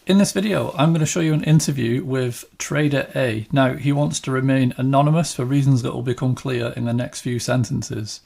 In this video, I'm going to show you an interview with Trader A. Now, he wants to remain anonymous for reasons that will become clear in the next few sentences.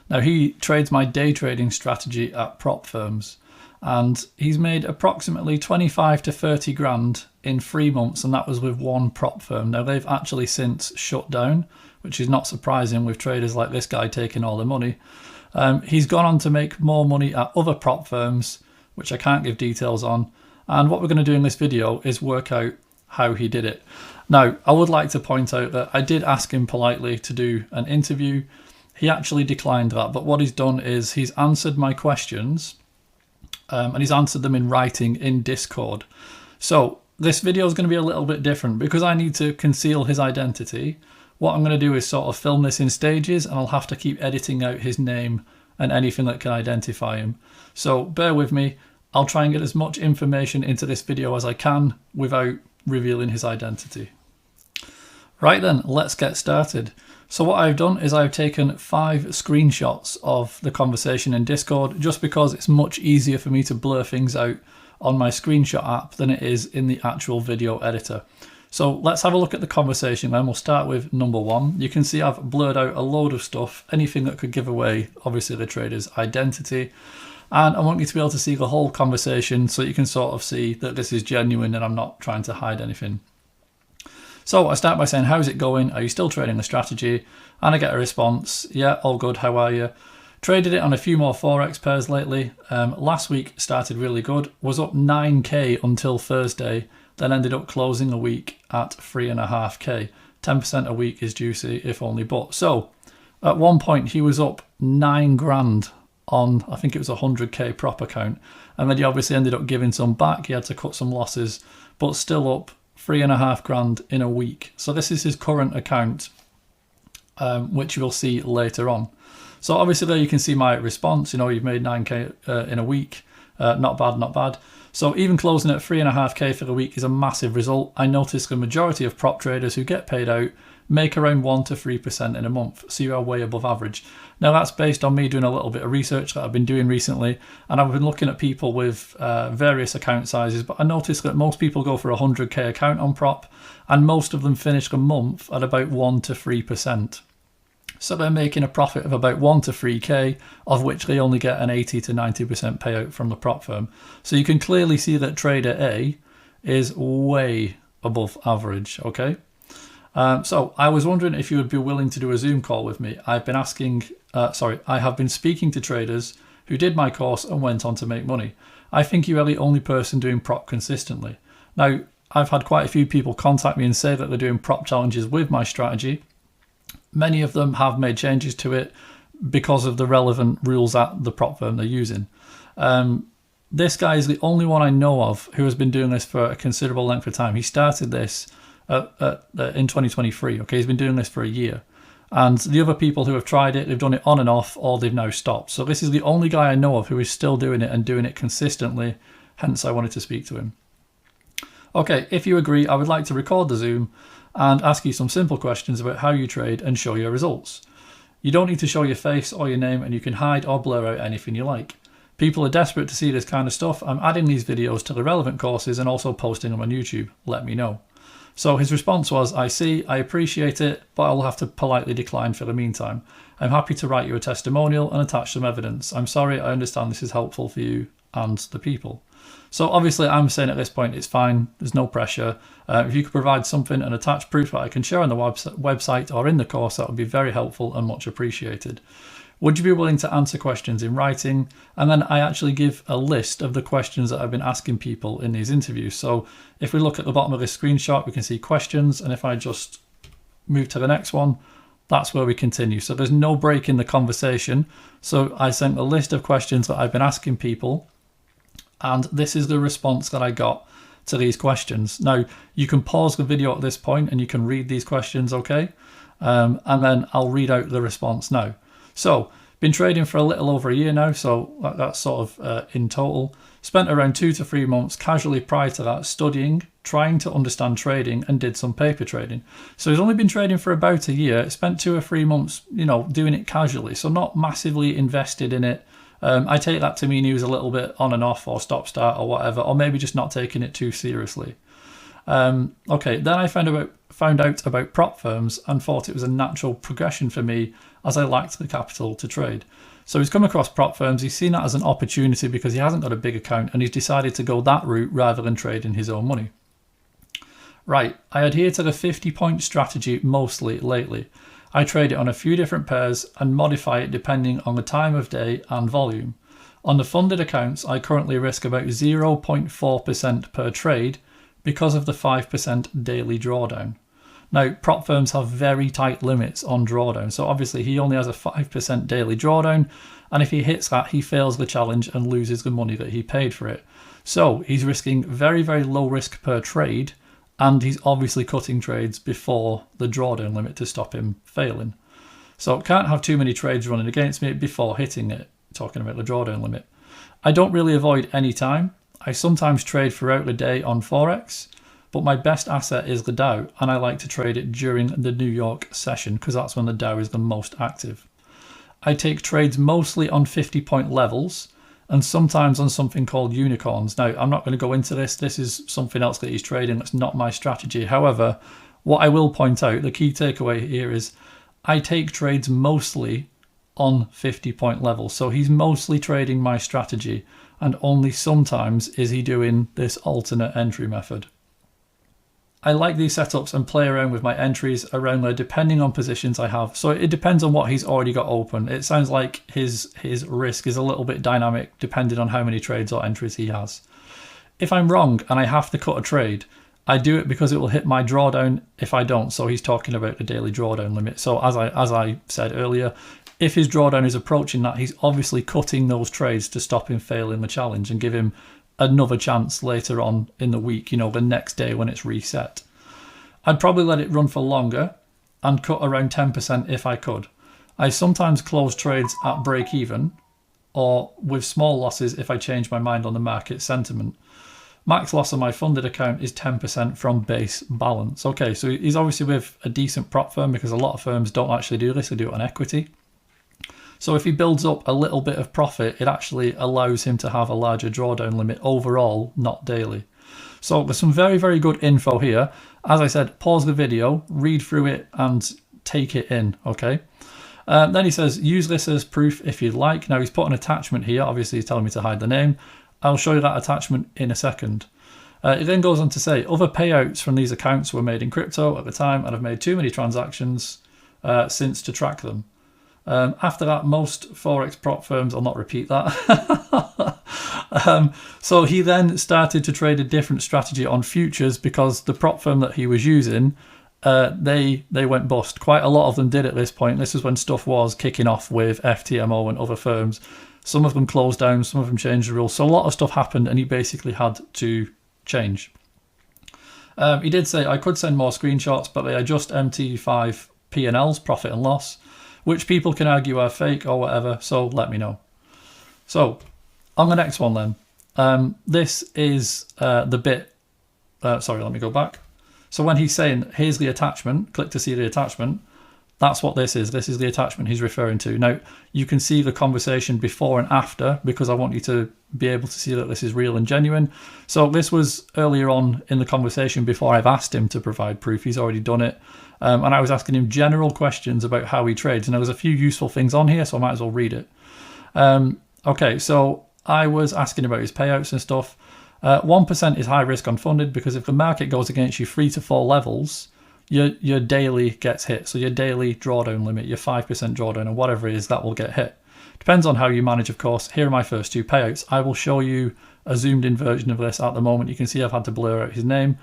Now, he trades my day trading strategy at prop firms, and he's made approximately 25 to 30 grand in 3 months, and that was with one prop firm. Now, they've actually since shut down, which is not surprising with traders like this guy taking all the money. He's gone on to make more money at other prop firms, which I can't give details on. And what we're going to do in this video is work out how he did it. Now, I would like to point out that I did ask him politely to do an interview. He actually declined that, but what he's done is he's answered my questions and he's answered them in writing in Discord. So this video is going to be a little bit different because I need to conceal his identity. What I'm going to do is sort of film this in stages, and I'll have to keep editing out his name and anything that can identify him. So bear with me. I'll try and get as much information into this video as I can without revealing his identity. Right then, let's get started. So what I've done is I've taken 5 screenshots of the conversation in Discord, just because it's much easier for me to blur things out on my screenshot app than it is in the actual video editor. So let's have a look at the conversation then. We'll start with number 1. You can see I've blurred out a load of stuff, anything that could give away, obviously, the trader's identity. And I want you to be able to see the whole conversation so you can sort of see that this is genuine and I'm not trying to hide anything. So I start by saying, how's it going? Are you still trading the strategy? And I get a response, yeah, all good, how are you? Traded it on a few more Forex pairs lately. Last week started really good, was up 9k until Thursday, then ended up closing the week at 3.5k. 10% a week is juicy, if only but. So at one point he was up 9 grand on, I think it was a 100k prop account, and then he obviously ended up giving some back. He had to cut some losses, but still up 3.5 grand in a week. So this is his current account, which you'll see later on. So obviously there you can see my response. You know, you've made 9k in a week. Not bad, not bad. So even closing at 3.5k for the week is a massive result. I noticed the majority of prop traders who get paid out make around 1 to 3% in a month, so you are way above average. Now that's based on me doing a little bit of research that I've been doing recently, and I've been looking at people with various account sizes, but I noticed that most people go for a 100k account on prop, and most of them finish the month at about 1 to 3%. So they're making a profit of about 1 to 3k, of which they only get an 80 to 90% payout from the prop firm. So you can clearly see that Trader A is way above average, okay? So I was wondering if you would be willing to do a Zoom call with me. I have been speaking to traders who did my course and went on to make money. I think you are the only person doing prop consistently. Now, I've had quite a few people contact me and say that they're doing prop challenges with my strategy. Many of them have made changes to it because of the relevant rules at the prop firm they're using. This guy is the only one I know of who has been doing this for a considerable length of time. He started this in 2023. Okay, he's been doing this for a year, and the other people who have tried it, they've done it on and off, or they've now stopped. So this is the only guy I know of who is still doing it and doing it consistently, hence I wanted to speak to him. Okay, if you agree, I would like to record the Zoom and ask you some simple questions about how you trade and show your results. You don't need to show your face or your name, and you can hide or blur out anything you like. People are desperate to see this kind of stuff. I'm adding these videos to the relevant courses and also posting them on YouTube. Let me know. So his response was, I see, I appreciate it, but I'll have to politely decline for the meantime. I'm happy to write you a testimonial and attach some evidence. I'm sorry, I understand this is helpful for you and the people. So obviously I'm saying at this point it's fine, there's no pressure. If you could provide something and attach proof that I can share on the website or in the course, that would be very helpful and much appreciated. Would you be willing to answer questions in writing? And then I actually give a list of the questions that I've been asking people in these interviews. So if we look at the bottom of this screenshot, we can see questions. And if I just move to the next one, that's where we continue. So there's no break in the conversation. So I sent a list of questions that I've been asking people, and this is the response that I got to these questions. Now, you can pause the video at this point and you can read these questions, okay? And then I'll read out the response now. So, been trading for a little over a year now, so that's sort of in total. Spent around 2 to 3 months casually prior to that studying, trying to understand trading, and did some paper trading. So he's only been trading for about a year, spent 2 or 3 months, you know, doing it casually, so not massively invested in it I take that to mean he was a little bit on and off or stop start or whatever, or maybe just not taking it too seriously. Okay, then I found out about prop firms and thought it was a natural progression for me as I lacked the capital to trade. So he's come across prop firms, he's seen that as an opportunity because he hasn't got a big account, and he's decided to go that route rather than trading his own money. Right, I adhere to the 50-point strategy mostly lately. I trade it on a few different pairs and modify it depending on the time of day and volume. On the funded accounts, I currently risk about 0.4% per trade because of the 5% daily drawdown. Now, prop firms have very tight limits on drawdown, so obviously he only has a 5% daily drawdown, and if he hits that, he fails the challenge and loses the money that he paid for it. So he's risking very, very low risk per trade, and he's obviously cutting trades before the drawdown limit to stop him failing. So can't have too many trades running against me before hitting it, talking about the drawdown limit. I don't really avoid any time. I sometimes trade throughout the day on Forex, but my best asset is the Dow, and I like to trade it during the New York session because that's when the Dow is the most active. I take trades mostly on 50-point levels and sometimes on something called unicorns. Now, I'm not going to go into this. This is something else that he's trading. That's not my strategy. However, what I will point out, the key takeaway here is I take trades mostly on 50-point levels. So he's mostly trading my strategy, and only sometimes is he doing this alternate entry method. I like these setups and play around with my entries around there depending on positions I have. So it depends on what he's already got open. It sounds like his risk is a little bit dynamic depending on how many trades or entries he has. If I'm wrong and I have to cut a trade, I do it because it will hit my drawdown if I don't. So he's talking about the daily drawdown limit. So as I said earlier, if his drawdown is approaching that, he's obviously cutting those trades to stop him failing the challenge and give him another chance later on in the week, the next day when it's reset. I'd probably let it run for longer and cut around 10% if I could. I sometimes close trades at break even or with small losses if I change my mind on the market sentiment. Max loss on my funded account is 10% from base balance. Okay, so he's obviously with a decent prop firm because a lot of firms don't actually do this, they do it on equity. So if he builds up a little bit of profit, it actually allows him to have a larger drawdown limit overall, not daily. So there's some very, very good info here. As I said, pause the video, read through it and take it in, okay? Then he says, use this as proof if you'd like. Now he's put an attachment here. Obviously he's telling me to hide the name. I'll show you that attachment in a second. It then goes on to say, other payouts from these accounts were made in crypto at the time and I've made too many transactions since to track them. After that, most Forex prop firms, I'll not repeat that. So he then started to trade a different strategy on futures because the prop firm that he was using, they went bust. Quite a lot of them did at this point. This is when stuff was kicking off with FTMO and other firms. Some of them closed down, some of them changed the rules. So a lot of stuff happened and he basically had to change. He did say, I could send more screenshots, but they are just MT5 P&Ls, profit and loss, which people can argue are fake or whatever, so let me know. So, on the next one then, this is the bit, sorry, let me go back. So when he's saying, here's the attachment, click to see the attachment, that's what this is. This is the attachment he's referring to. Now, you can see the conversation before and after because I want you to be able to see that this is real and genuine. So this was earlier on in the conversation before I've asked him to provide proof. He's already done it. And I was asking him general questions about how he trades. And there was a few useful things on here, so I might as well read it. Okay, so I was asking about his payouts and stuff. 1% is high risk unfunded because if the market goes against you 3 to 4 levels, your daily gets hit. So your daily drawdown limit, your 5% drawdown or whatever it is, that will get hit. Depends on how you manage, of course. Here are my first two payouts. I will show you a zoomed in version of this at the moment. You can see I've had to blur out his name.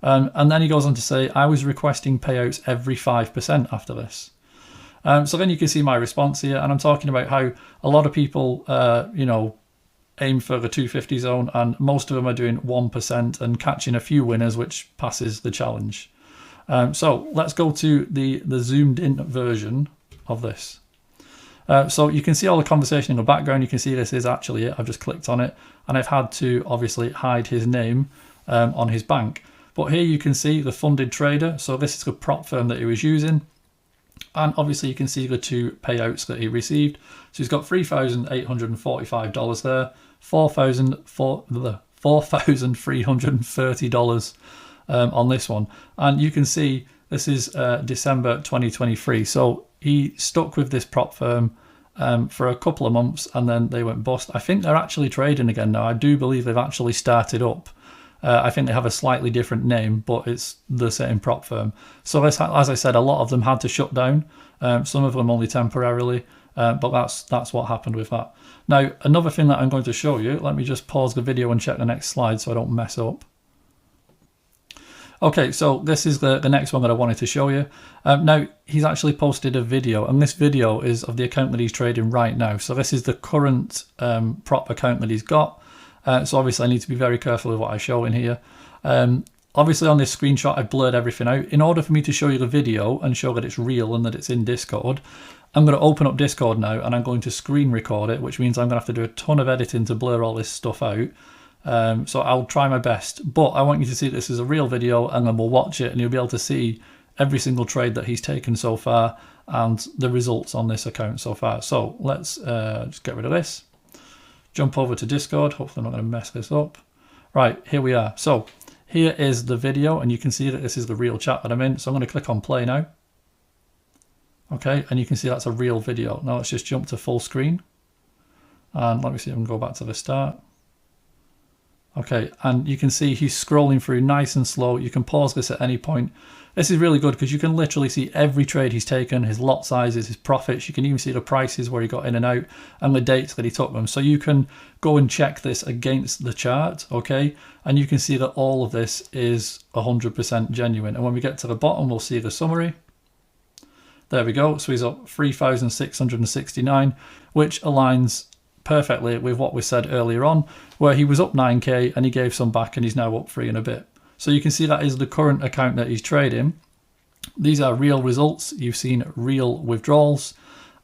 And then he goes on to say, I was requesting payouts every 5% after this. So then you can see my response here. And I'm talking about how a lot of people, aim for the 250 zone. And most of them are doing 1% and catching a few winners, which passes the challenge. So let's go to the zoomed in version of this. So you can see all the conversation in the background. You can see this is actually it. I've just clicked on it and I've had to obviously hide his name on his bank. But here you can see the funded trader. So this is the prop firm that he was using. And obviously you can see the two payouts that he received. So he's got $3,845 there, $4,330 on this one. And you can see this is December 2023. So he stuck with this prop firm for a couple of months and then they went bust. I think they're actually trading again now. I do believe they've actually started up. I think they have a slightly different name, but it's the same prop firm. So as I said, a lot of them had to shut down. Some of them only temporarily, but that's what happened with that. Now, another thing that I'm going to show you, let me just pause the video and check the next slide so I don't mess up. Okay, so this is the next one that I wanted to show you. Now, he's actually posted a video, and this video is of the account that he's trading right now. So this is the current prop account that he's got. So obviously I need to be very careful with what I show in here. Obviously on this screenshot I blurred everything out. In order for me to show you the video and show that it's real and that it's in Discord, I'm going to open up Discord now and I'm going to screen record it, which means I'm going to have to do a ton of editing to blur all this stuff out. So I'll try my best, but I want you to see this is a real video and then we'll watch it and you'll be able to see every single trade that he's taken so far and the results on this account so far. So let's just get rid of this. Jump over to Discord. Hopefully I'm not going to mess this up. Right, here we are. So here is the video and you can see that this is the real chat that I'm in. So I'm going to click on play now. Okay, and you can see that's a real video. Now let's just jump to full screen. And let me see if I can go back to the start. Okay, and you can see he's scrolling through nice and slow. You can pause this at any point. This is really good because you can literally see every trade he's taken, his lot sizes, his profits. You can even see the prices where he got in and out and the dates that he took them. So you can go and check this against the chart, okay? And you can see that all of this is 100% genuine. And when we get to the bottom, we'll see the summary. There we go. So he's up 3,669, which aligns perfectly with what we said earlier on, where he was up 9k and he gave some back and he's now up 3 and a bit. So you can see that is the current account that he's trading. These are real results. You've seen real withdrawals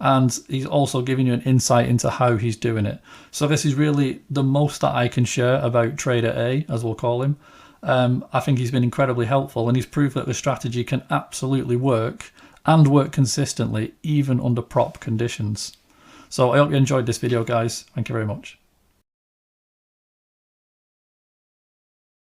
and he's also giving you an insight into how he's doing it. So this is really the most that I can share about Trader A, as we'll call him. I think he's been incredibly helpful and he's proved that the strategy can absolutely work and work consistently even under prop conditions. So I hope you enjoyed this video, guys. Thank you very much.